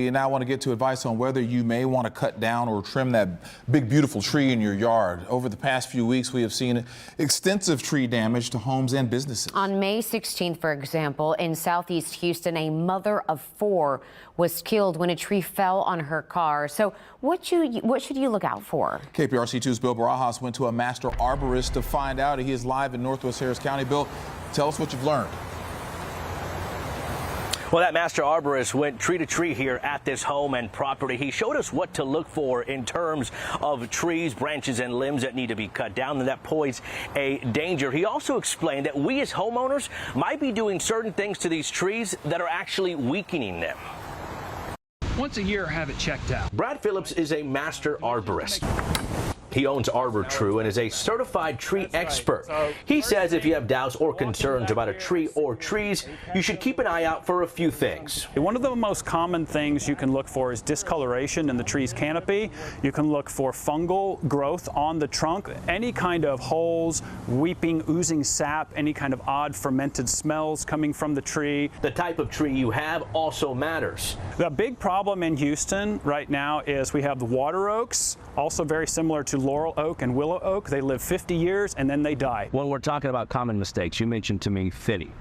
You now want to get to advice on whether you may want to cut down or trim that big, beautiful tree in your yard. Over the past few weeks, we have seen extensive tree damage to homes and businesses. On May 16th, for example, in southeast Houston, a mother of 4 was killed when a tree fell on her car. So what should you look out for? KPRC2's Bill Barajas went to a Mastor Arborist to find out. He is live in Northwest Harris County. Bill, tell us what you've learned. Well, that Mastor Arborist went tree to tree here at this home and property. He showed us what to look for in terms of trees, branches, and limbs that need to be cut down and that pose a danger. He also explained that we as homeowners might be doing certain things to these trees that are actually weakening them. Once a year, have it checked out. Brad Phillips is a Mastor Arborist. He owns Arbor True and is a certified tree expert. He says if you have doubts or concerns about a tree or trees, you should keep an eye out for a few things. One of the most common things you can look for is discoloration in the tree's canopy. You can look for fungal growth on the trunk, any kind of holes, weeping, oozing sap, any kind of odd fermented smells coming from the tree. The type of tree you have also matters. The big problem in Houston right now is we have the water oaks, also very similar to laurel oak and willow oak. They live 50 years and then they die. When we're talking about common mistakes, you mentioned to me thinning.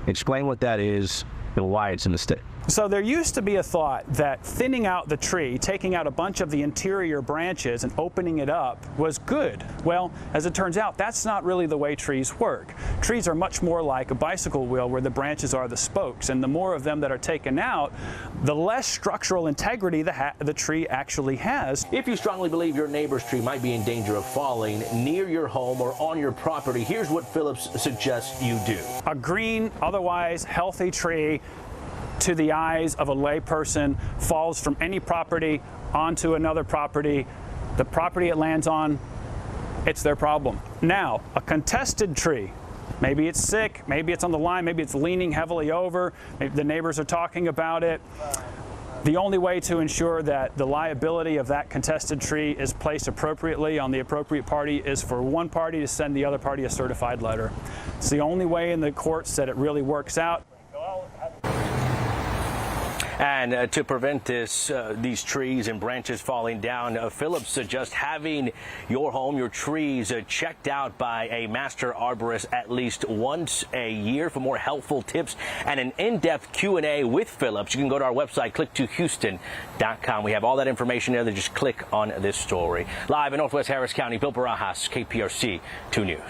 Explain what that is and why it's a mistake. So there used to be a thought that thinning out the tree, taking out a bunch of the interior branches and opening it up was good. Well, as it turns out, that's not really the way trees work. Trees are much more like a bicycle wheel where the branches are the spokes, and the more of them that are taken out, the less structural integrity the tree actually has. If you strongly believe your neighbor's tree might be in danger of falling near your home or on your property, here's what Phillips suggests you do. A green, otherwise healthy tree, to the eyes of a layperson, falls from any property onto another property. The property it lands on, it's their problem. Now, a contested tree, maybe it's sick, maybe it's on the line, maybe it's leaning heavily over, maybe the neighbors are talking about it. The only way to ensure that the liability of that contested tree is placed appropriately on the appropriate party is for one party to send the other party a certified letter. It's the only way in the courts that it really works out. And to prevent these trees and branches falling down, Phillips suggests having your home, your trees checked out by a Mastor Arborist at least once a year. For more helpful tips and an in-depth Q&A with Phillips, you can go to our website, click2houston.com. We have all that information there. Just click on this story. Live in Northwest Harris County, Bill Barajas, KPRC 2 News.